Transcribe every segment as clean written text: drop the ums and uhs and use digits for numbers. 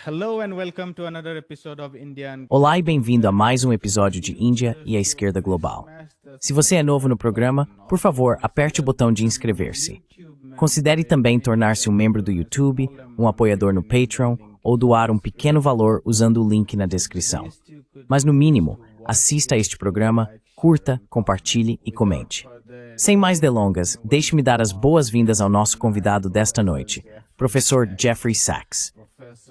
Hello and welcome to another episode of Indian. Olá e bem-vindo a mais um episódio de Índia e a Esquerda Global. Se você é novo no programa, por favor, aperte o botão de inscrever-se. Considere também tornar-se um membro do YouTube, um apoiador no Patreon ou doar um pequeno valor usando o link na descrição. Mas no mínimo, assista a este programa, curta, compartilhe e comente. Sem mais delongas, deixe-me dar as boas-vindas ao nosso convidado desta noite, Professor Jeffrey Sachs.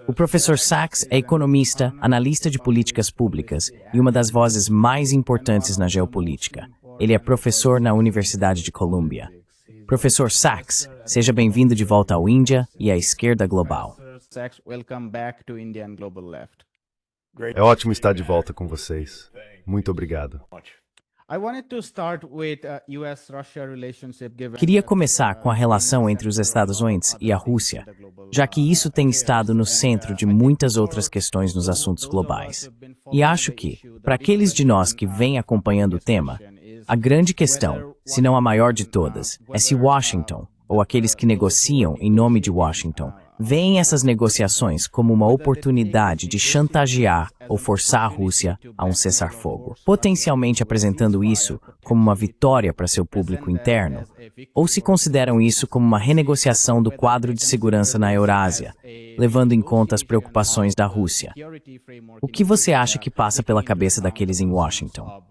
O professor Sachs é economista, analista de políticas públicas e uma das vozes mais importantes na geopolítica. Ele é professor na Universidade de Columbia. Professor Sachs, seja bem-vindo de volta ao Índia e à Esquerda Global. É ótimo estar de volta com vocês. Muito obrigado. Queria começar com a relação entre os Estados Unidos e a Rússia, já que isso tem estado no centro de muitas outras questões nos assuntos globais. E acho que, para aqueles de nós que vêm acompanhando o tema, a grande questão, se não a maior de todas, é se Washington, ou aqueles que negociam em nome de Washington, veem essas negociações como uma oportunidade de chantagear ou forçar a Rússia a um cessar-fogo, potencialmente apresentando isso como uma vitória para seu público interno, ou se consideram isso como uma renegociação do quadro de segurança na Eurásia, levando em conta as preocupações da Rússia. O que você acha que passa pela cabeça daqueles em Washington?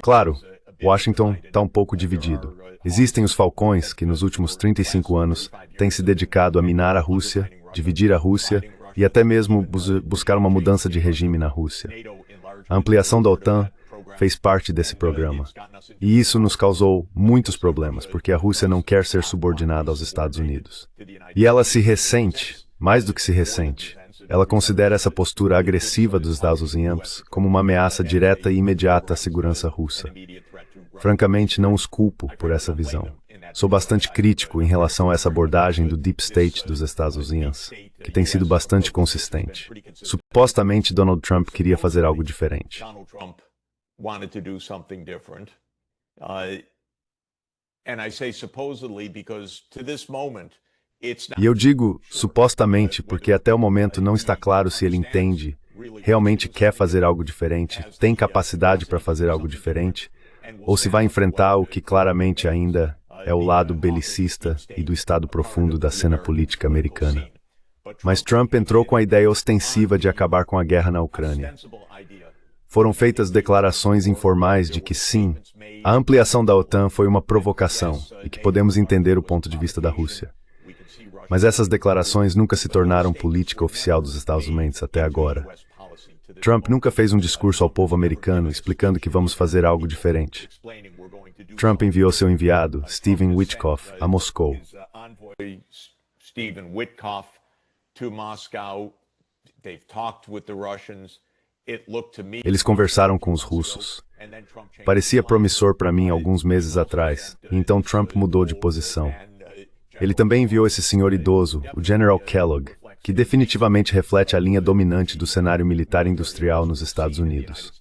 Claro, Washington está um pouco dividido. Existem os falcões que nos últimos 35 anos têm se dedicado a minar a Rússia, dividir a Rússia e até mesmo buscar uma mudança de regime na Rússia. A ampliação da OTAN fez parte desse programa. E isso nos causou muitos problemas, porque a Rússia não quer ser subordinada aos Estados Unidos. E ela se ressente, mais do que se ressente. Ela considera essa postura agressiva dos Estados Unidos como uma ameaça direta e imediata à segurança russa. Francamente, não os culpo por essa visão. Sou bastante crítico em relação a essa abordagem do Deep State dos Estados Unidos, que tem sido bastante consistente. Supostamente, Donald Trump queria fazer algo diferente. E eu digo supostamente porque até o momento não está claro se ele entende, realmente quer fazer algo diferente, tem capacidade para fazer algo diferente, ou se vai enfrentar o que claramente ainda é o lado belicista e do estado profundo da cena política americana. Mas Trump entrou com a ideia ostensiva de acabar com a guerra na Ucrânia. Foram feitas declarações informais de que sim, a ampliação da OTAN foi uma provocação e que podemos entender o ponto de vista da Rússia. Mas essas declarações nunca se tornaram política oficial dos Estados Unidos até agora. Trump nunca fez um discurso ao povo americano explicando que vamos fazer algo diferente. Trump enviou seu enviado, Stephen Witkoff, a Moscou. Eles conversaram com os russos. Parecia promissor para mim alguns meses atrás, e então Trump mudou de posição. Ele também enviou esse senhor idoso, o General Kellogg, que definitivamente reflete a linha dominante do cenário militar industrial nos Estados Unidos.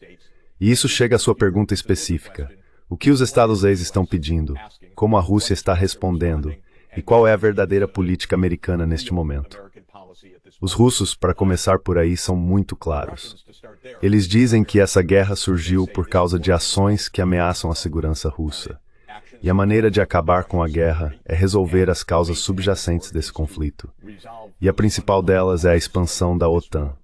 E isso chega à sua pergunta específica. O que os Estados Unidos estão pedindo? Como a Rússia está respondendo? E qual é a verdadeira política americana neste momento? Os russos, para começar por aí, são muito claros. Eles dizem que essa guerra surgiu por causa de ações que ameaçam a segurança russa. E a maneira de acabar com a guerra é resolver as causas subjacentes desse conflito. E a principal delas é a expansão da OTAN.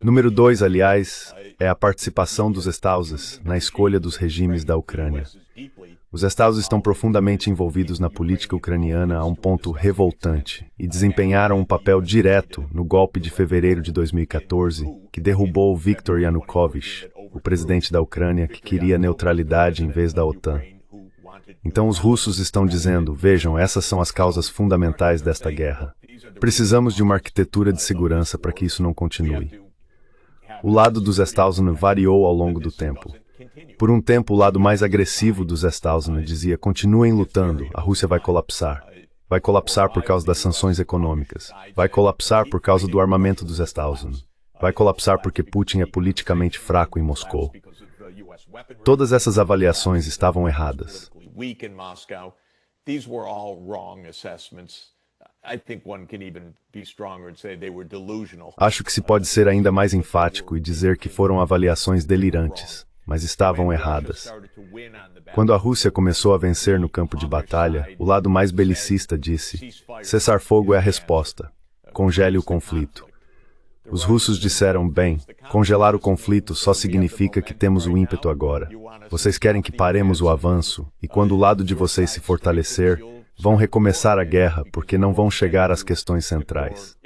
Número 2, aliás, é a participação dos Estados na escolha dos regimes da Ucrânia. Os Estados estão profundamente envolvidos na política ucraniana a um ponto revoltante e desempenharam um papel direto no golpe de fevereiro de 2014, que derrubou Viktor Yanukovych, o presidente da Ucrânia que queria neutralidade em vez da OTAN. Então os russos estão dizendo, vejam, essas são as causas fundamentais desta guerra. Precisamos de uma arquitetura de segurança para que isso não continue. O lado dos Estados Unidos variou ao longo do tempo. Por um tempo, o lado mais agressivo dos Estados Unidos dizia, continuem lutando, a Rússia vai colapsar. Vai colapsar por causa das sanções econômicas. Vai colapsar por causa do armamento dos Estados Unidos. Vai colapsar porque Putin é politicamente fraco em Moscou. Todas essas avaliações estavam erradas. Acho que se pode ser ainda mais enfático e dizer que foram avaliações delirantes, mas estavam erradas. Quando a Rússia começou a vencer no campo de batalha, o lado mais belicista disse: cessar fogo é a resposta. Congele o conflito. Os russos disseram: bem, congelar o conflito só significa que temos o ímpeto agora. Vocês querem que paremos o avanço, e quando o lado de vocês se fortalecer, vão recomeçar a guerra porque não vão chegar às questões centrais.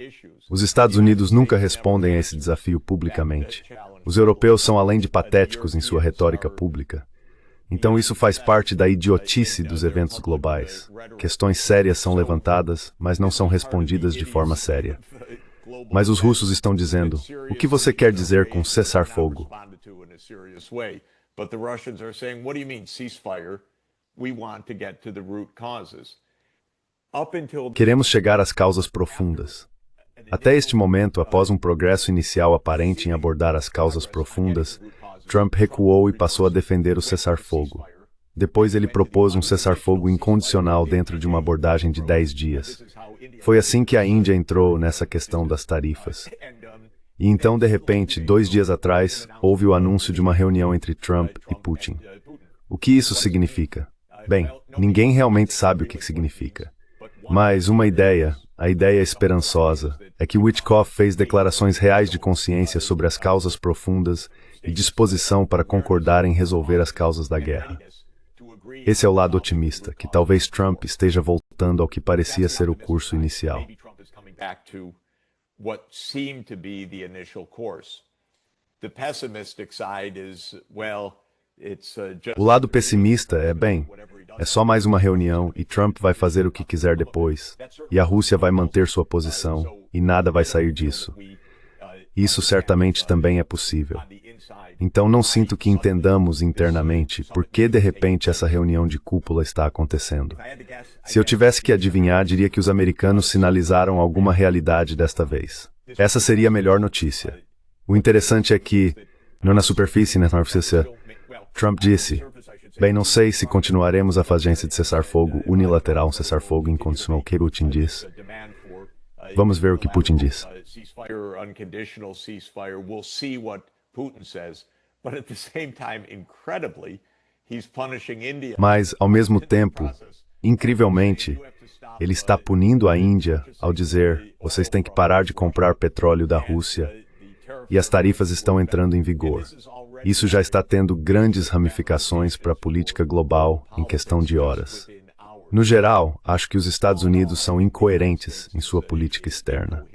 Os Estados Unidos nunca respondem a esse desafio publicamente. Os europeus são além de patéticos em sua retórica pública. Então isso faz parte da idiotice dos eventos globais. Questões sérias são levantadas, mas não são respondidas de forma séria. Mas os russos estão dizendo: o que você quer dizer com cessar fogo? Queremos chegar às causas profundas. Até este momento, após um progresso inicial aparente em abordar as causas profundas, Trump recuou e passou a defender o cessar-fogo. Depois ele propôs um cessar-fogo incondicional dentro de uma abordagem de 10 dias. Foi assim que a Índia entrou nessa questão das tarifas. E então, de repente, 2 dias atrás, houve o anúncio de uma reunião entre Trump e Putin. O que isso significa? Bem, ninguém realmente sabe o que significa. Mas uma ideia, a ideia esperançosa, é que Witkoff fez declarações reais de consciência sobre as causas profundas e disposição para concordar em resolver as causas da guerra. Esse é o lado otimista, que talvez Trump esteja voltando ao que parecia ser o curso inicial. O lado pessimista é, bem, é só mais uma reunião e Trump vai fazer o que quiser depois, e a Rússia vai manter sua posição, e nada vai sair disso. Isso certamente também é possível. Então não sinto que entendamos internamente por que de repente essa reunião de cúpula está acontecendo. Se eu tivesse que adivinhar, diria que os americanos sinalizaram alguma realidade desta vez. Essa seria a melhor notícia. O interessante é que, não na superfície, né, Trump disse: bem, não sei se continuaremos a fazência de cessar-fogo unilateral, um cessar-fogo incondicional, o que Putin diz. Vamos ver o que Putin diz. Mas, ao mesmo tempo, incrivelmente, ele está punindo a Índia ao dizer: vocês têm que parar de comprar petróleo da Rússia e as tarifas estão entrando em vigor. Isso já está tendo grandes ramificações para a política global em questão de horas. No geral, acho que os Estados Unidos são incoerentes em sua política externa.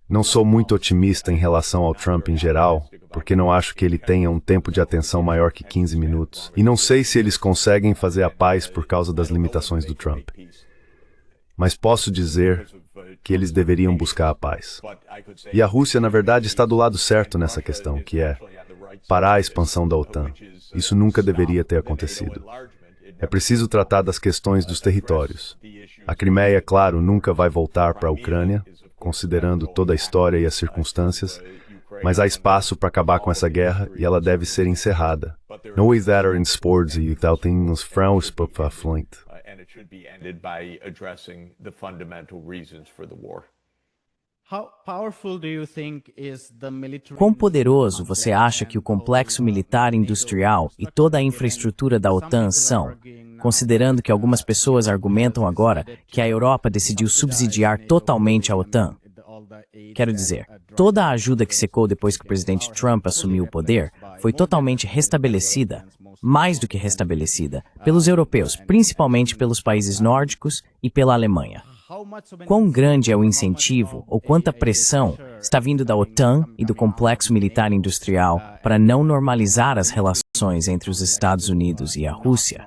Não sou muito otimista em relação ao Trump em geral, porque não acho que ele tenha um tempo de atenção maior que 15 minutos. E não sei se eles conseguem fazer a paz por causa das limitações do Trump. Mas posso dizer que eles deveriam buscar a paz. E a Rússia, na verdade, está do lado certo nessa questão, que é parar a expansão da OTAN. Isso nunca deveria ter acontecido. É preciso tratar das questões dos territórios. A Crimeia, claro, nunca vai voltar para a Ucrânia, considerando toda a história e as circunstâncias, mas há espaço para acabar com essa guerra e ela deve ser encerrada. No way that are in sports e tal temos fraudes para frente. Quão poderoso você acha que o complexo militar industrial e toda a infraestrutura da OTAN são, considerando que algumas pessoas argumentam agora que a Europa decidiu subsidiar totalmente a OTAN? Quero dizer, toda a ajuda que secou depois que o presidente Trump assumiu o poder foi totalmente restabelecida, mais do que restabelecida, pelos europeus, principalmente pelos países nórdicos e pela Alemanha. Quão grande é o incentivo ou quanta pressão está vindo da OTAN e do complexo militar industrial para não normalizar as relações entre os Estados Unidos e a Rússia?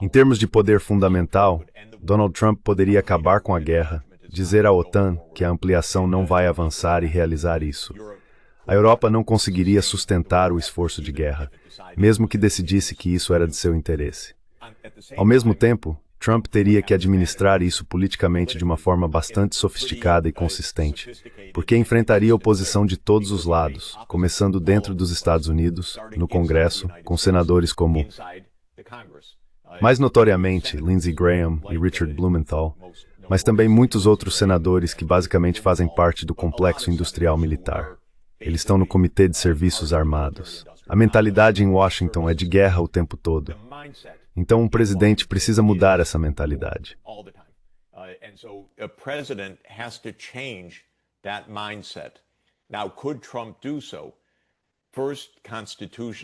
Em termos de poder fundamental, Donald Trump poderia acabar com a guerra, dizer à OTAN que a ampliação não vai avançar e realizar isso. A Europa não conseguiria sustentar o esforço de guerra, mesmo que decidisse que isso era de seu interesse. Ao mesmo tempo, Trump teria que administrar isso politicamente de uma forma bastante sofisticada e consistente, porque enfrentaria oposição de todos os lados, começando dentro dos Estados Unidos, no Congresso, com senadores como, mais notoriamente, Lindsey Graham e Richard Blumenthal, mas também muitos outros senadores que basicamente fazem parte do complexo industrial militar. Eles estão no Comitê de Serviços Armados. A mentalidade em Washington é de guerra o tempo todo. Então, um presidente precisa mudar essa mentalidade.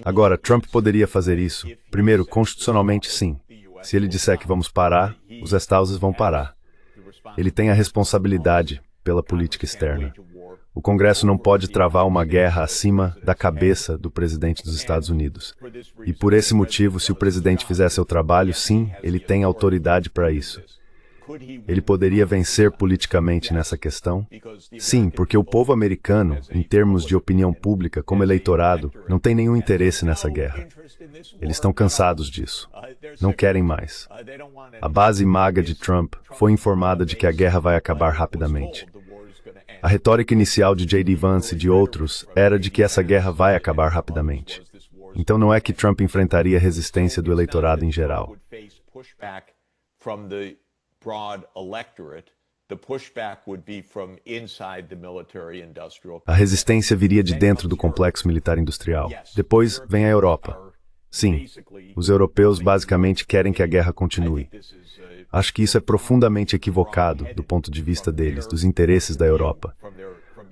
Agora, Trump poderia fazer isso. Primeiro, constitucionalmente, sim. Se ele disser que vamos parar, os Estados vão parar. Ele tem a responsabilidade pela política externa. O Congresso não pode travar uma guerra acima da cabeça do presidente dos Estados Unidos. E por esse motivo, se o presidente fizer seu trabalho, sim, ele tem autoridade para isso. Ele poderia vencer politicamente nessa questão? Sim, porque o povo americano, em termos de opinião pública, como eleitorado, não tem nenhum interesse nessa guerra. Eles estão cansados disso. Não querem mais. A base MAGA de Trump foi informada de que a guerra vai acabar rapidamente. A retórica inicial de J.D. Vance e de outros era de que essa guerra vai acabar rapidamente. Então não é que Trump enfrentaria a resistência do eleitorado em geral. A resistência viria de dentro do complexo militar industrial. Depois vem a Europa. Sim, os europeus basicamente querem que a guerra continue. Acho que isso é profundamente equivocado do ponto de vista deles, dos interesses da Europa.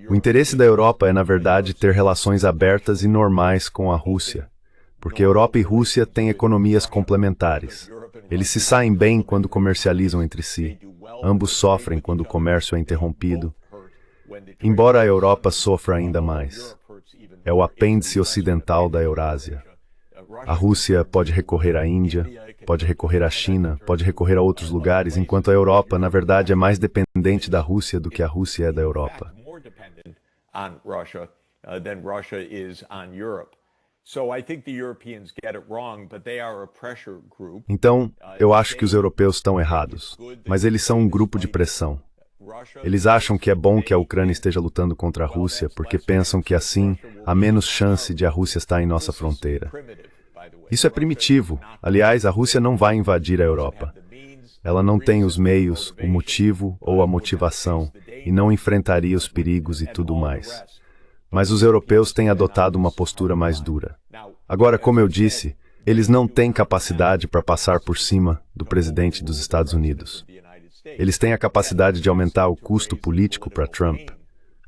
O interesse da Europa é, na verdade, ter relações abertas e normais com a Rússia, porque Europa e Rússia têm economias complementares. Eles se saem bem quando comercializam entre si. Ambos sofrem quando o comércio é interrompido, embora a Europa sofra ainda mais. É o apêndice ocidental da Eurásia. A Rússia pode recorrer à Índia, pode recorrer à China, pode recorrer a outros lugares, enquanto a Europa, na verdade, é mais dependente da Rússia do que a Rússia é da Europa. Então, eu acho que os europeus estão errados, mas eles são um grupo de pressão. Eles acham que é bom que a Ucrânia esteja lutando contra a Rússia, porque pensam que assim há menos chance de a Rússia estar em nossa fronteira. Isso é primitivo. Aliás, a Rússia não vai invadir a Europa. Ela não tem os meios, o motivo ou a motivação, e não enfrentaria os perigos e tudo mais. Mas os europeus têm adotado uma postura mais dura. Agora, como eu disse, eles não têm capacidade para passar por cima do presidente dos Estados Unidos. Eles têm a capacidade de aumentar o custo político para Trump.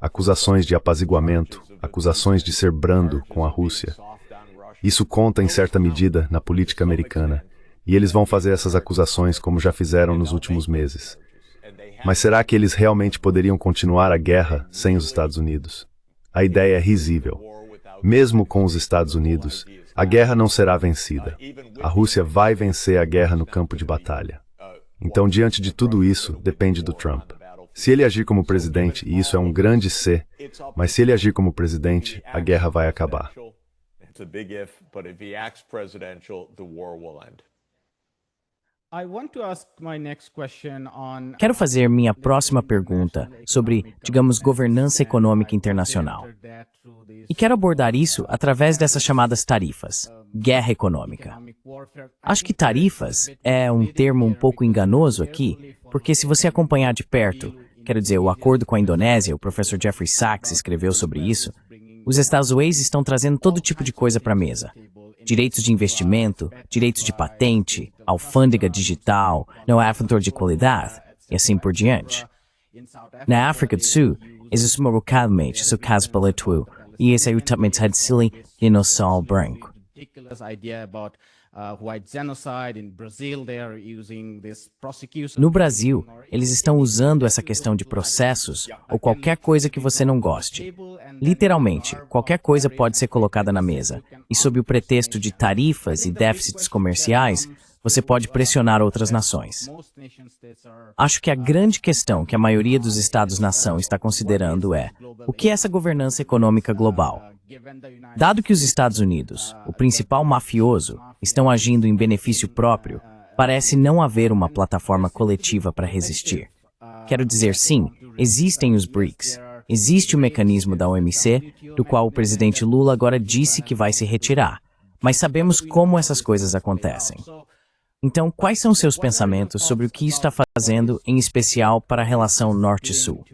Acusações de apaziguamento, acusações de ser brando com a Rússia. Isso conta, em certa medida, na política americana, e eles vão fazer essas acusações como já fizeram nos últimos meses. Mas será que eles realmente poderiam continuar a guerra sem os Estados Unidos? A ideia é risível. Mesmo com os Estados Unidos, a guerra não será vencida. A Rússia vai vencer a guerra no campo de batalha. Então, diante de tudo isso, depende do Trump. Se ele agir como presidente, e isso é um grande se, mas se ele agir como presidente, a guerra vai acabar. Quero fazer minha próxima pergunta sobre, digamos, governança econômica internacional. E quero abordar isso através dessas chamadas tarifas, guerra econômica. Acho que tarifas é um termo um pouco enganoso aqui, porque se você acompanhar de perto, quero dizer, o acordo com a Indonésia, o professor Jeffrey Sachs escreveu sobre isso, os Estados Unidos estão trazendo todo tipo de coisa para a mesa. Direitos de investimento, direitos de patente, alfândega digital, não é fator de qualidade, e assim por diante. Na África do Sul, existe localmente o caso Paletu, e esse é o também Hadsili e no Sol Branco. No Brasil, eles estão usando essa questão de processos ou qualquer coisa que você não goste. Literalmente, qualquer coisa pode ser colocada na mesa, e sob o pretexto de tarifas e déficits comerciais, você pode pressionar outras nações. Acho que a grande questão que a maioria dos Estados-nação está considerando é: o que é essa governança econômica global? Dado que os Estados Unidos, o principal mafioso, estão agindo em benefício próprio, parece não haver uma plataforma coletiva para resistir. Quero dizer, sim, existem os BRICS. Existe o mecanismo da OMC, do qual o presidente Lula agora disse que vai se retirar. Mas sabemos como essas coisas acontecem. Então, quais são seus pensamentos sobre o que isso está fazendo, em especial para a relação Norte-Sul?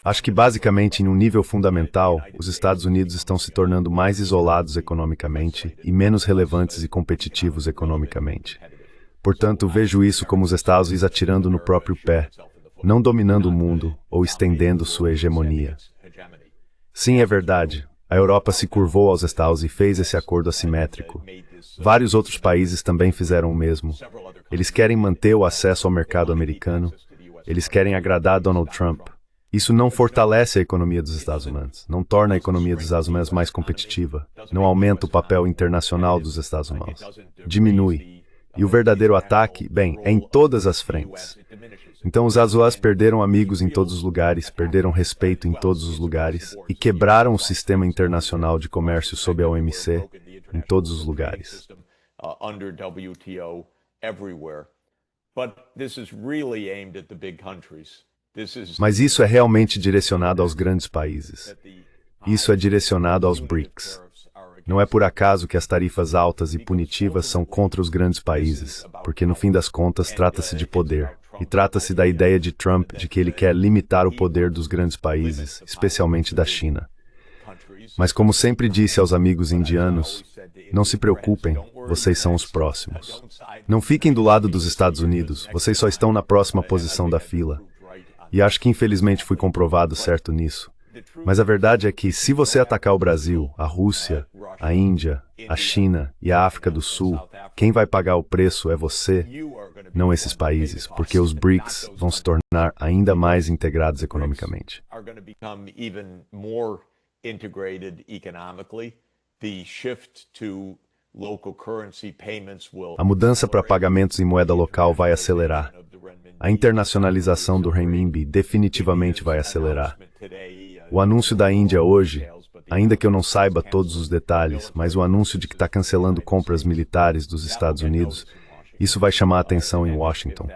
Acho que basicamente, em um nível fundamental, os Estados Unidos estão se tornando mais isolados economicamente e menos relevantes e competitivos economicamente. Portanto, vejo isso como os Estados Unidos atirando no próprio pé, não dominando o mundo ou estendendo sua hegemonia. Sim, é verdade. A Europa se curvou aos Estados e fez esse acordo assimétrico. Vários outros países também fizeram o mesmo. Eles querem manter o acesso ao mercado americano. Eles querem agradar Donald Trump. Isso não fortalece a economia dos Estados Unidos, não torna a economia dos Estados Unidos mais competitiva, não aumenta o papel internacional dos Estados Unidos, diminui. E o verdadeiro ataque, bem, é em todas as frentes. Então os Estados Unidos perderam amigos em todos os lugares, perderam respeito em todos os lugares e quebraram o sistema internacional de comércio sob a OMC em todos os lugares. Mas isso é realmente direcionado aos grandes países. Isso é direcionado aos BRICS. Não é por acaso que as tarifas altas e punitivas são contra os grandes países, porque no fim das contas trata-se de poder. E trata-se da ideia de Trump de que ele quer limitar o poder dos grandes países, especialmente da China. Mas como sempre disse aos amigos indianos, não se preocupem, vocês são os próximos. Não fiquem do lado dos Estados Unidos, vocês só estão na próxima posição da fila. E acho que infelizmente fui comprovado certo nisso. Mas a verdade é que se você atacar o Brasil, a Rússia, a Índia, a China e a África do Sul, quem vai pagar o preço é você, não esses países, porque os BRICS vão se tornar ainda mais integrados economicamente. A mudança para pagamentos em moeda local vai acelerar. A internacionalização do renminbi definitivamente vai acelerar. O anúncio da Índia hoje, ainda que eu não saiba todos os detalhes, mas o anúncio de que está cancelando compras militares dos Estados Unidos, isso vai chamar a atenção em Washington.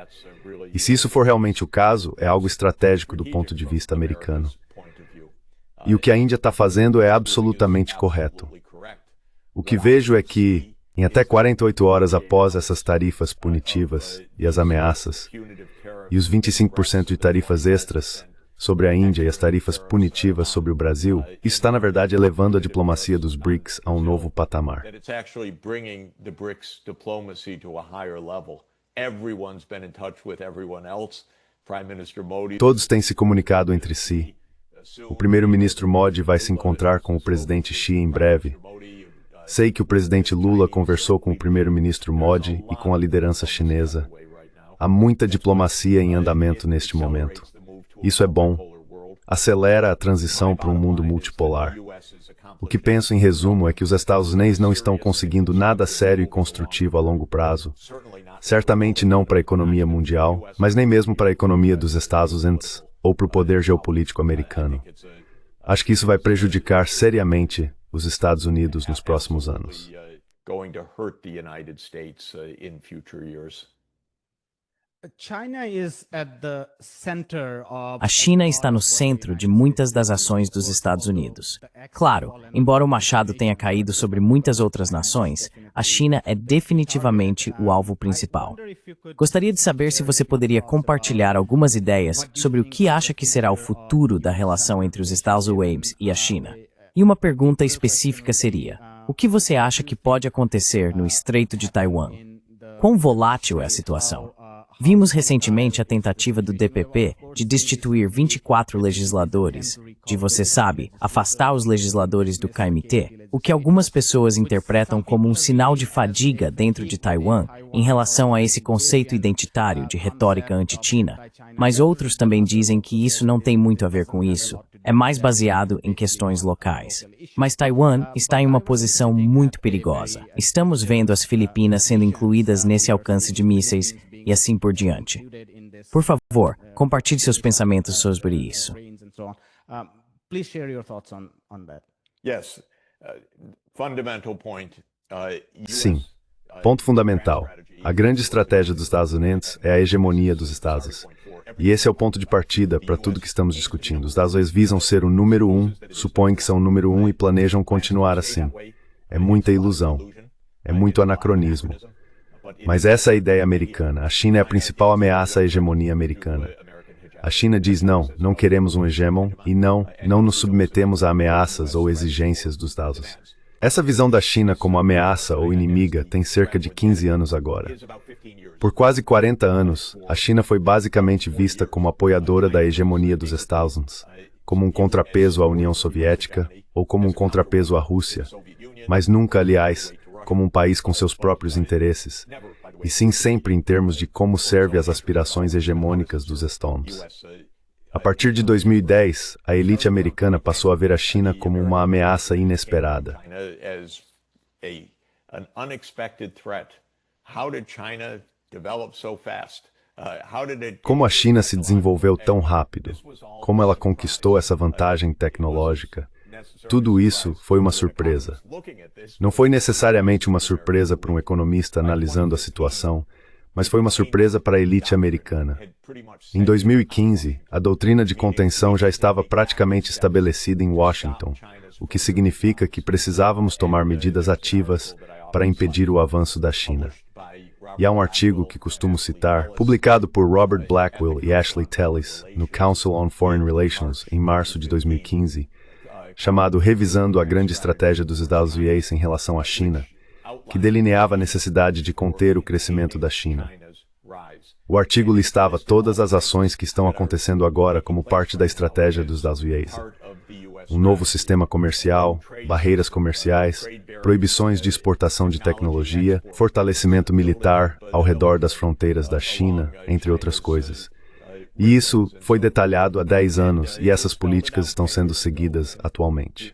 E se isso for realmente o caso, é algo estratégico do ponto de vista americano. E o que a Índia está fazendo é absolutamente correto. O que vejo é que, em até 48 horas após essas tarifas punitivas e as ameaças, e os 25% de tarifas extras sobre a Índia e as tarifas punitivas sobre o Brasil, isso está, na verdade, elevando a diplomacia dos BRICS a um novo patamar. Todos têm se comunicado entre si. O primeiro-ministro Modi vai se encontrar com o presidente Xi em breve. Sei que o presidente Lula conversou com o primeiro-ministro Modi e com a liderança chinesa. Há muita diplomacia em andamento neste momento. Isso é bom. Acelera a transição para um mundo multipolar. O que penso em resumo é que os Estados Unidos não estão conseguindo nada sério e construtivo a longo prazo. Certamente não para a economia mundial, mas nem mesmo para a economia dos Estados Unidos ou para o poder geopolítico americano. Acho que isso vai prejudicar seriamente os Estados Unidos nos próximos anos. A China está no centro de muitas das ações dos Estados Unidos. Claro, embora o machado tenha caído sobre muitas outras nações, a China é definitivamente o alvo principal. Gostaria de saber se você poderia compartilhar algumas ideias sobre o que acha que será o futuro da relação entre os Estados Unidos e a China. E uma pergunta específica seria: o que você acha que pode acontecer no Estreito de Taiwan? Quão volátil é a situação? Vimos recentemente a tentativa do DPP de destituir 24 legisladores, de, você sabe, afastar os legisladores do KMT, o que algumas pessoas interpretam como um sinal de fadiga dentro de Taiwan em relação a esse conceito identitário de retórica anti-China, mas outros também dizem que isso não tem muito a ver com isso, é mais baseado em questões locais. Mas Taiwan está em uma posição muito perigosa. Estamos vendo as Filipinas sendo incluídas nesse alcance de mísseis e assim por diante. Por favor, compartilhe seus pensamentos sobre isso. Please share your thoughts on that. Yes, fundamental point. Sim. Ponto fundamental. A grande estratégia dos Estados Unidos é a hegemonia dos Estados. E esse é o ponto de partida para tudo que estamos discutindo. Os Estados Unidos visam ser o número um, supõem que são o número um e planejam continuar assim. É muita ilusão. É muito anacronismo. Mas essa é a ideia americana. A China é a principal ameaça à hegemonia americana. A China diz não, não queremos um hegemon e não nos submetemos a ameaças ou exigências dos Estados Unidos. Essa visão da China como ameaça ou inimiga tem cerca de 15 anos agora. Por quase 40 anos, a China foi basicamente vista como apoiadora da hegemonia dos Estados Unidos, como um contrapeso à União Soviética ou como um contrapeso à Rússia, mas nunca, aliás, como um país com seus próprios interesses, e sim sempre em termos de como serve às aspirações hegemônicas dos Estados Unidos. A partir de 2010, a elite americana passou a ver a China como uma ameaça inesperada. Como a China se desenvolveu tão rápido? Como ela conquistou essa vantagem tecnológica? Tudo isso foi uma surpresa. Não foi necessariamente uma surpresa para um economista analisando a situação, mas foi uma surpresa para a elite americana. Em 2015, a doutrina de contenção já estava praticamente estabelecida em Washington, o que significa que precisávamos tomar medidas ativas para impedir o avanço da China. E há um artigo que costumo citar, publicado por Robert Blackwell e Ashley Tellis no Council on Foreign Relations em março de 2015, chamado Revisando a Grande Estratégia dos Estados Unidos em relação à China, que delineava a necessidade de conter o crescimento da China. O artigo listava todas as ações que estão acontecendo agora como parte da estratégia dos Estados Unidos. Um novo sistema comercial, barreiras comerciais, proibições de exportação de tecnologia, fortalecimento militar ao redor das fronteiras da China, entre outras coisas. E isso foi detalhado há 10 anos e essas políticas estão sendo seguidas atualmente.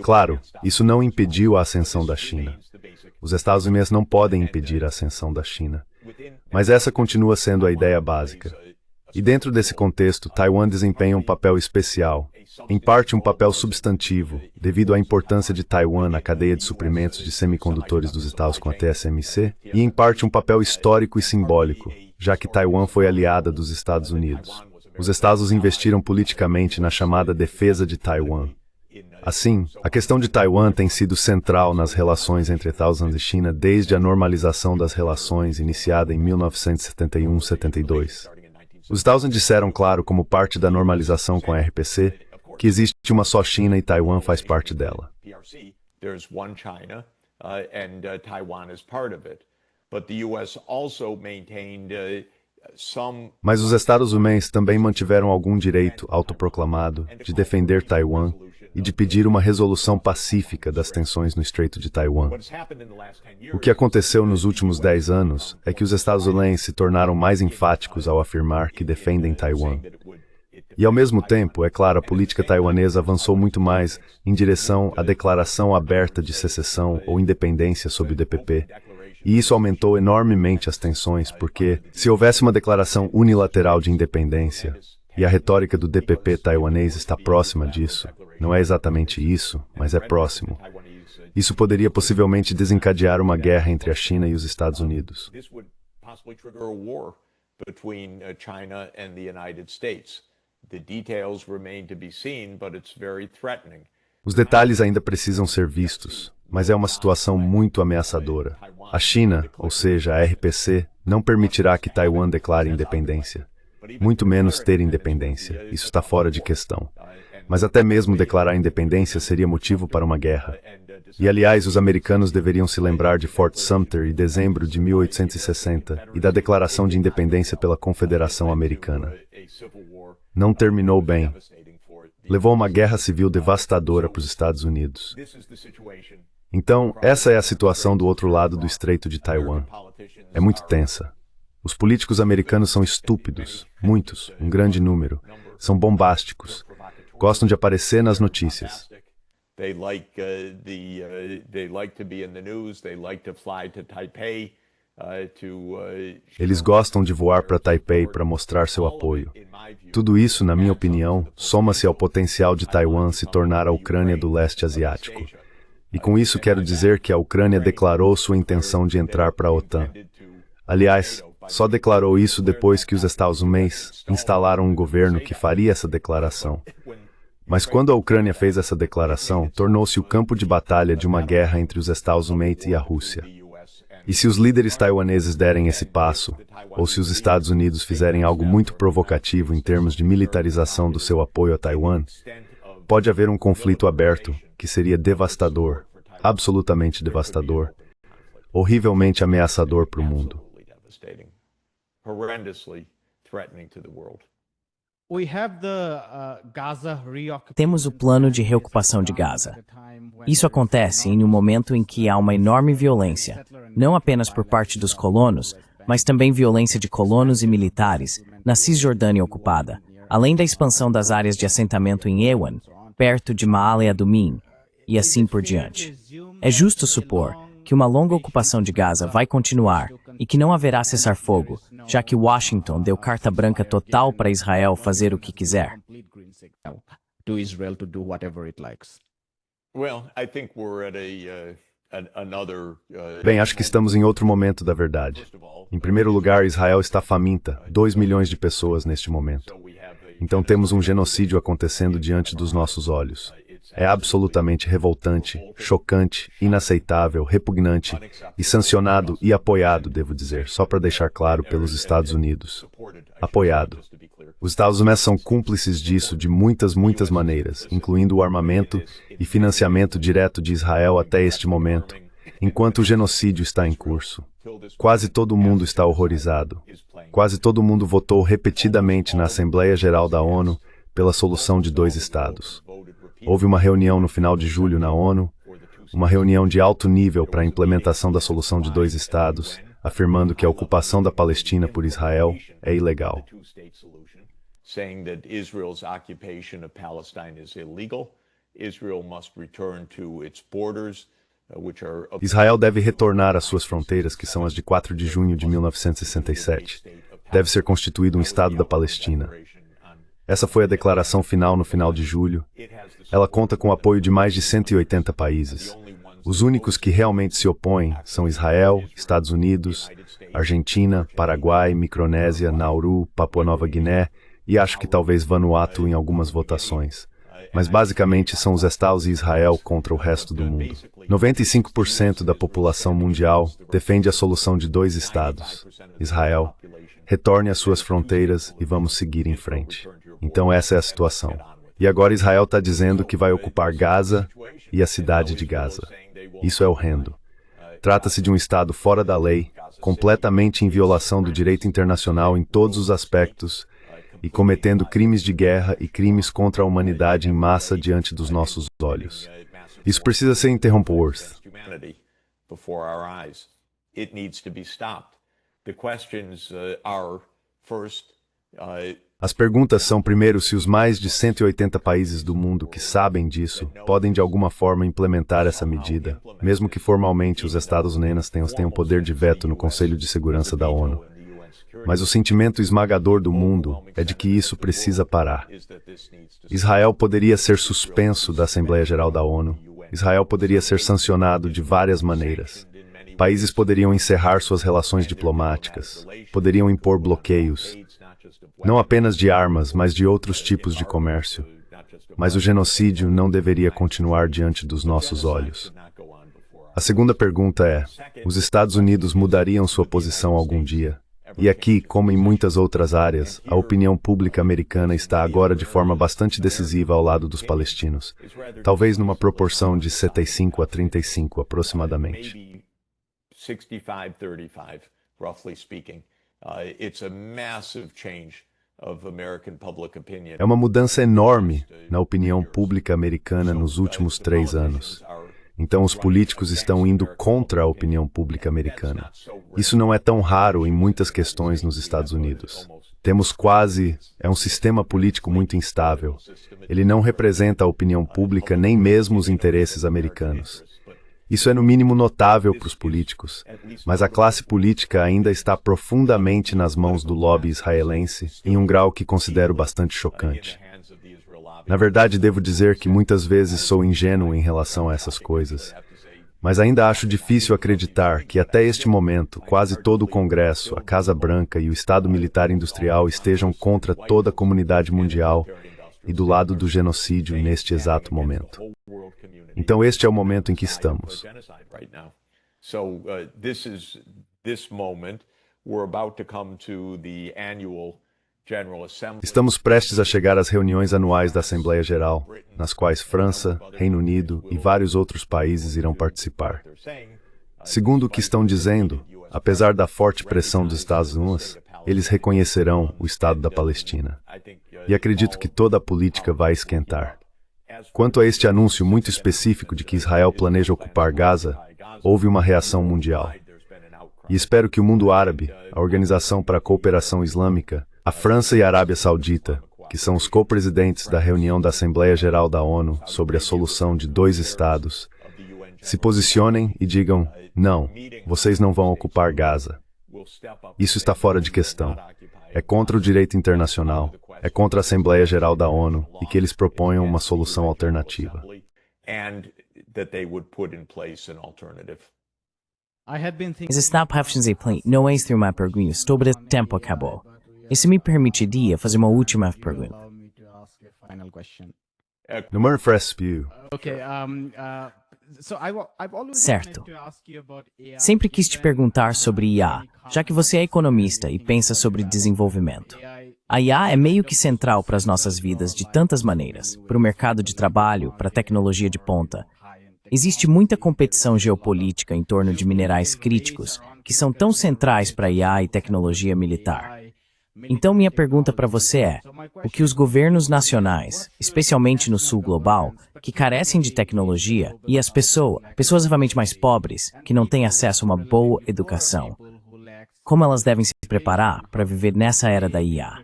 Claro, isso não impediu a ascensão da China. Os Estados Unidos não podem impedir a ascensão da China. Mas essa continua sendo a ideia básica. E dentro desse contexto, Taiwan desempenha um papel especial, em parte um papel substantivo, devido à importância de Taiwan na cadeia de suprimentos de semicondutores dos Estados com a TSMC, e em parte um papel histórico e simbólico, já que Taiwan foi aliada dos Estados Unidos. Os Estados investiram politicamente na chamada defesa de Taiwan. Assim, a questão de Taiwan tem sido central nas relações entre Estados Unidos e China desde a normalização das relações iniciada em 1971-72. Os Estados Unidos disseram, claro, como parte da normalização com a RPC, que existe uma só China e Taiwan faz parte dela. Mas os Estados Unidos também mantiveram algum direito autoproclamado de defender Taiwan e de pedir uma resolução pacífica das tensões no Estreito de Taiwan. O que aconteceu nos últimos 10 anos é que os Estados Unidos se tornaram mais enfáticos ao afirmar que defendem Taiwan. E, ao mesmo tempo, é claro, a política taiwanesa avançou muito mais em direção à declaração aberta de secessão ou independência sob o DPP, e isso aumentou enormemente as tensões, porque, se houvesse uma declaração unilateral de independência, e a retórica do DPP taiwanês está próxima disso, não é exatamente isso, mas é próximo. Isso poderia possivelmente desencadear uma guerra entre a China e os Estados Unidos. Os detalhes ainda precisam ser vistos, mas é uma situação muito ameaçadora. A China, ou seja, a RPC, não permitirá que Taiwan declare independência. Muito menos ter independência, isso está fora de questão. Mas até mesmo declarar independência seria motivo para uma guerra. E, aliás, os americanos deveriam se lembrar de Fort Sumter em dezembro de 1860 e da Declaração de Independência pela Confederação Americana. Não terminou bem. Levou a uma guerra civil devastadora para os Estados Unidos. Então, essa é a situação do outro lado do Estreito de Taiwan. É muito tensa. Os políticos americanos são estúpidos, muitos, um grande número. São bombásticos. Gostam de aparecer nas notícias. They like to be in the news. They like to fly to Taipei Eles gostam de voar para Taipei para mostrar seu apoio. Tudo isso, na minha opinião, soma-se ao potencial de Taiwan se tornar a Ucrânia do leste asiático. E com isso quero dizer que a Ucrânia declarou sua intenção de entrar para a OTAN. Aliás, só declarou isso depois que os Estados Unidos instalaram um governo que faria essa declaração. Mas quando a Ucrânia fez essa declaração, tornou-se o campo de batalha de uma guerra entre os Estados Unidos e a Rússia. E se os líderes taiwaneses derem esse passo, ou se os Estados Unidos fizerem algo muito provocativo em termos de militarização do seu apoio a Taiwan, pode haver um conflito aberto que seria devastador, absolutamente devastador, horrivelmente ameaçador para o mundo. Temos o plano de reocupação de Gaza. Isso acontece em um momento em que há uma enorme violência, não apenas por parte dos colonos, mas também violência de colonos e militares na Cisjordânia ocupada, além da expansão das áreas de assentamento em Ewan, perto de Ma'ale Adumim, e assim por diante. É justo supor que uma longa ocupação de Gaza vai continuar e que não haverá cessar-fogo, já que Washington deu carta branca total para Israel fazer o que quiser. Bem, acho que estamos em outro momento da verdade. Em primeiro lugar, Israel está faminta, 2 milhões de pessoas neste momento. Então temos um genocídio acontecendo diante dos nossos olhos. É absolutamente revoltante, chocante, inaceitável, repugnante e sancionado e apoiado, devo dizer, só para deixar claro, pelos Estados Unidos. Apoiado. Os Estados Unidos são cúmplices disso de muitas maneiras, incluindo o armamento e financiamento direto de Israel até este momento, enquanto o genocídio está em curso. Quase todo mundo está horrorizado. Quase todo mundo votou repetidamente na Assembleia Geral da ONU pela solução de 2 estados. Houve uma reunião no final de julho na ONU, uma reunião de alto nível para a implementação da solução de 2 estados, afirmando que a ocupação da Palestina por Israel é ilegal. Israel deve retornar às suas fronteiras, que são as de 4 de junho de 1967. Deve ser constituído um Estado da Palestina. Essa foi a declaração final no final de julho. Ela conta com o apoio de mais de 180 países. Os únicos que realmente se opõem são Israel, Estados Unidos, Argentina, Paraguai, Micronésia, Nauru, Papua Nova Guiné e acho que talvez Vanuatu em algumas votações. Mas basicamente são os Estados e Israel contra o resto do mundo. 95% da população mundial defende a solução de 2 estados. Israel, retorne às suas fronteiras e vamos seguir em frente. Então essa é a situação. E agora Israel está dizendo que vai ocupar Gaza e a cidade de Gaza. Isso é horrendo. Trata-se de um Estado fora da lei, completamente em violação do direito internacional em todos os aspectos e cometendo crimes de guerra e crimes contra a humanidade em massa diante dos nossos olhos. Isso precisa ser interrompido. As perguntas são, primeiro, se os mais de 180 países do mundo que sabem disso podem de alguma forma implementar essa medida, mesmo que formalmente os Estados Unidos tenham poder de veto no Conselho de Segurança da ONU. Mas o sentimento esmagador do mundo é de que isso precisa parar. Israel poderia ser suspenso da Assembleia Geral da ONU. Israel poderia ser sancionado de várias maneiras. Países poderiam encerrar suas relações diplomáticas, poderiam impor bloqueios, não apenas de armas, mas de outros tipos de comércio. Mas o genocídio não deveria continuar diante dos nossos olhos. A segunda pergunta é: os Estados Unidos mudariam sua posição algum dia? E aqui, como em muitas outras áreas, a opinião pública americana está agora de forma bastante decisiva ao lado dos palestinos, talvez numa proporção de 75 a 35 aproximadamente. 65-35, roughly speaking. It's a massive change of American public opinion. É uma mudança enorme na opinião pública americana nos últimos 3 anos. Então os políticos estão indo contra a opinião pública americana. Isso não é tão raro em muitas questões nos Estados Unidos. É um sistema político muito instável. Ele não representa a opinião pública nem mesmo os interesses americanos. Isso é no mínimo notável para os políticos, mas a classe política ainda está profundamente nas mãos do lobby israelense, em um grau que considero bastante chocante. Na verdade, devo dizer que muitas vezes sou ingênuo em relação a essas coisas, mas ainda acho difícil acreditar que até este momento quase todo o Congresso, a Casa Branca e o Estado Militar Industrial estejam contra toda a comunidade mundial e do lado do genocídio neste exato momento. Então este é o momento em que estamos. Estamos prestes a chegar às reuniões anuais da Assembleia Geral, nas quais França, Reino Unido e vários outros países irão participar. Segundo o que estão dizendo, apesar da forte pressão dos Estados Unidos, eles reconhecerão o Estado da Palestina. E acredito que toda a política vai esquentar. Quanto a este anúncio muito específico de que Israel planeja ocupar Gaza, houve uma reação mundial. E espero que o mundo árabe, a Organização para a Cooperação Islâmica, a França e a Arábia Saudita, que são os co-presidentes da reunião da Assembleia Geral da ONU sobre a solução de 2 estados, se posicionem e digam, não, vocês não vão ocupar Gaza. Isso está fora de questão. É contra o direito internacional, é contra a Assembleia Geral da ONU e que eles proponham uma solução alternativa. Mas está parafrasando a plane, não é uma pergunta, sobre o tempo acabou. Isso me permitiria fazer uma última pergunta. No Manifesto, Certo. Sempre quis te perguntar sobre IA, já que você é economista e pensa sobre desenvolvimento. A IA é meio que central para as nossas vidas de tantas maneiras, para o mercado de trabalho, para a tecnologia de ponta. Existe muita competição geopolítica em torno de minerais críticos, que são tão centrais para a IA e tecnologia militar. Então minha pergunta para você é, o que os governos nacionais, especialmente no sul global, que carecem de tecnologia, e as pessoas realmente mais pobres, que não têm acesso a uma boa educação, como elas devem se preparar para viver nessa era da IA?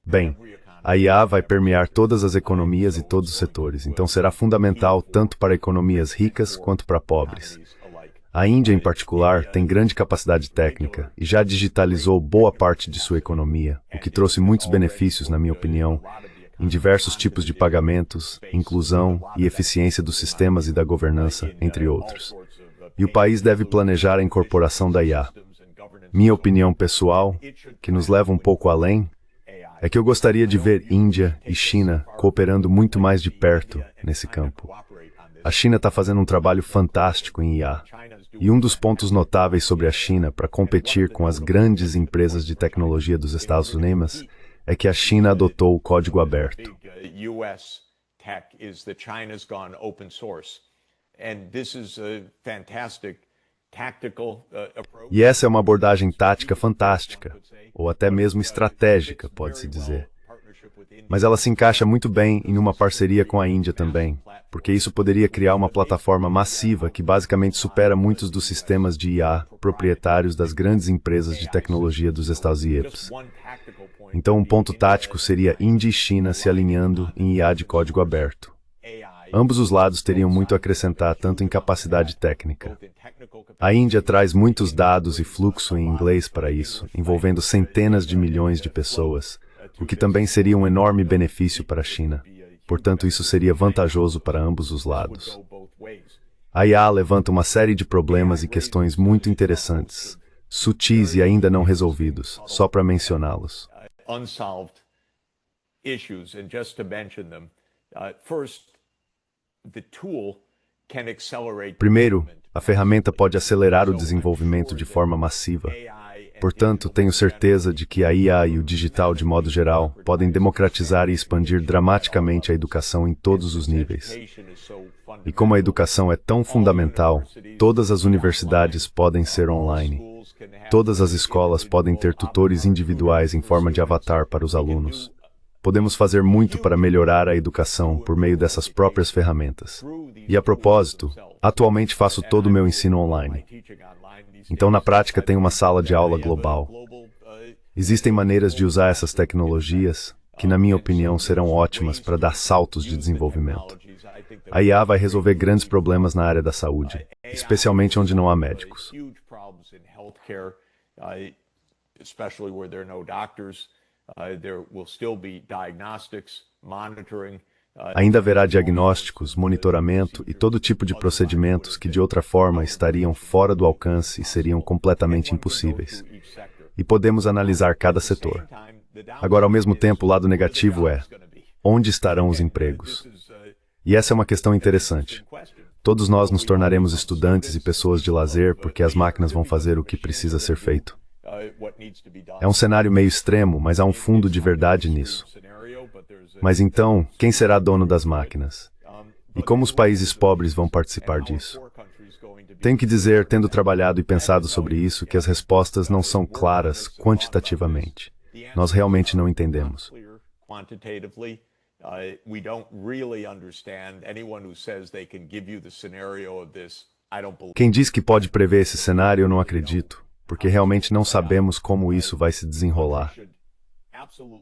Bem, a IA vai permear todas as economias e todos os setores, então será fundamental tanto para economias ricas quanto para pobres. A Índia, em particular, tem grande capacidade técnica e já digitalizou boa parte de sua economia, o que trouxe muitos benefícios, na minha opinião, em diversos tipos de pagamentos, inclusão e eficiência dos sistemas e da governança, entre outros. E o país deve planejar a incorporação da IA. Minha opinião pessoal, que nos leva um pouco além, é que eu gostaria de ver Índia e China cooperando muito mais de perto nesse campo. A China está fazendo um trabalho fantástico em IA. E um dos pontos notáveis sobre a China para competir com as grandes empresas de tecnologia dos Estados Unidos é que a China adotou o código aberto. E essa é uma abordagem tática fantástica, ou até mesmo estratégica, pode-se dizer. Mas ela se encaixa muito bem em uma parceria com a Índia também, porque isso poderia criar uma plataforma massiva que basicamente supera muitos dos sistemas de IA proprietários das grandes empresas de tecnologia dos Estados Unidos. Então um ponto tático seria Índia e China se alinhando em IA de código aberto. Ambos os lados teriam muito a acrescentar tanto em capacidade técnica. A Índia traz muitos dados e fluxo em inglês para isso, envolvendo centenas de milhões de pessoas, o que também seria um enorme benefício para a China. Portanto, isso seria vantajoso para ambos os lados. A IA levanta uma série de problemas e questões muito interessantes, sutis e ainda não resolvidos, só para mencioná-los. Primeiro, a ferramenta pode acelerar o desenvolvimento de forma massiva. Portanto, tenho certeza de que a IA e o digital, de modo geral, podem democratizar e expandir dramaticamente a educação em todos os níveis. E como a educação é tão fundamental, todas as universidades podem ser online. Todas as escolas podem ter tutores individuais em forma de avatar para os alunos. Podemos fazer muito para melhorar a educação por meio dessas próprias ferramentas. E a propósito, atualmente faço todo o meu ensino online. Então, na prática, tenho uma sala de aula global. Existem maneiras de usar essas tecnologias, que, na minha opinião, serão ótimas para dar saltos de desenvolvimento. A IA vai resolver grandes problemas na área da saúde, especialmente onde não há médicos. Ainda haverá diagnósticos, monitoramento e todo tipo de procedimentos que de outra forma estariam fora do alcance e seriam completamente impossíveis. E podemos analisar cada setor. Agora, ao mesmo tempo, o lado negativo é: onde estarão os empregos? E essa é uma questão interessante. Todos nós nos tornaremos estudantes e pessoas de lazer porque as máquinas vão fazer o que precisa ser feito. É um cenário meio extremo, mas há um fundo de verdade nisso. Mas então, quem será dono das máquinas? E como os países pobres vão participar disso? Tenho que dizer, tendo trabalhado e pensado sobre isso, que as respostas não são claras quantitativamente. Nós realmente não entendemos. Quem diz que pode prever esse cenário, eu não acredito, porque realmente não sabemos como isso vai se desenrolar.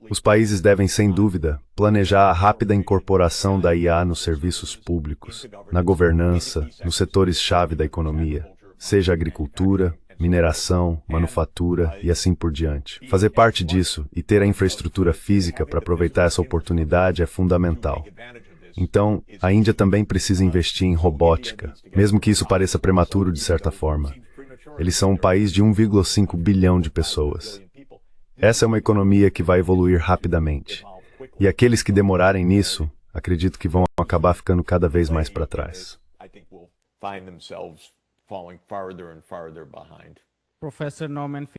Os países devem, sem dúvida, planejar a rápida incorporação da IA nos serviços públicos, na governança, nos setores-chave da economia, seja agricultura, mineração, manufatura e assim por diante. Fazer parte disso e ter a infraestrutura física para aproveitar essa oportunidade é fundamental. Então, a Índia também precisa investir em robótica, mesmo que isso pareça prematuro de certa forma. Eles são um país de 1,5 bilhão de pessoas. Essa é uma economia que vai evoluir rapidamente. E aqueles que demorarem nisso, acredito que vão acabar ficando cada vez mais para trás.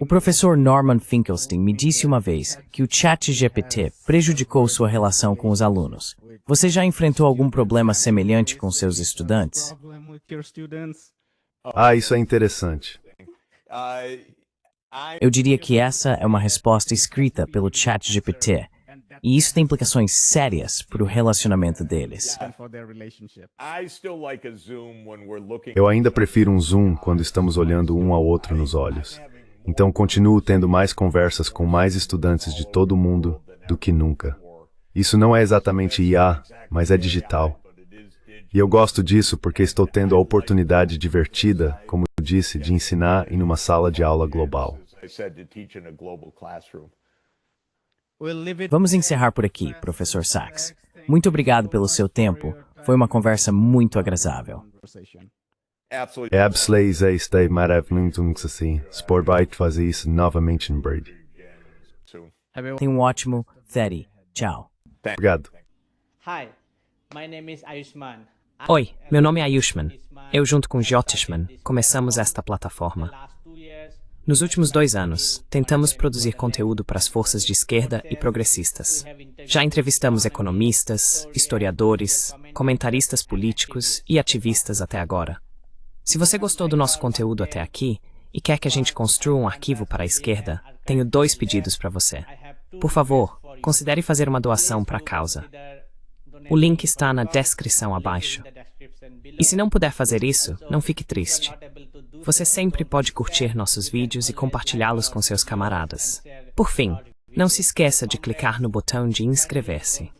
O professor Norman Finkelstein me disse uma vez que o ChatGPT prejudicou sua relação com os alunos. Você já enfrentou algum problema semelhante com seus estudantes? Isso é interessante. Eu diria que essa é uma resposta escrita pelo ChatGPT, e isso tem implicações sérias para o relacionamento deles. Eu ainda prefiro um Zoom quando estamos olhando um ao outro nos olhos. Então continuo tendo mais conversas com mais estudantes de todo o mundo do que nunca. Isso não é exatamente IA, mas é digital. E eu gosto disso porque estou tendo a oportunidade divertida, como eu disse, de ensinar em uma sala de aula global. Vamos encerrar por aqui, professor Sachs. Muito obrigado pelo seu tempo. Foi uma conversa muito agradável. Stay maravilhoso assim. Sport fazer isso novamente em breve. Tenha um ótimo Theri. Tchau. Obrigado. Oi, meu nome é Ayushman. Eu, junto com Jyotishman, começamos esta plataforma. Nos últimos 2 anos, tentamos produzir conteúdo para as forças de esquerda e progressistas. Já entrevistamos economistas, historiadores, comentaristas políticos e ativistas até agora. Se você gostou do nosso conteúdo até aqui e quer que a gente construa um arquivo para a esquerda, tenho 2 pedidos para você. Por favor, considere fazer uma doação para a causa. O link está na descrição abaixo. E se não puder fazer isso, não fique triste. Você sempre pode curtir nossos vídeos e compartilhá-los com seus camaradas. Por fim, não se esqueça de clicar no botão de inscrever-se.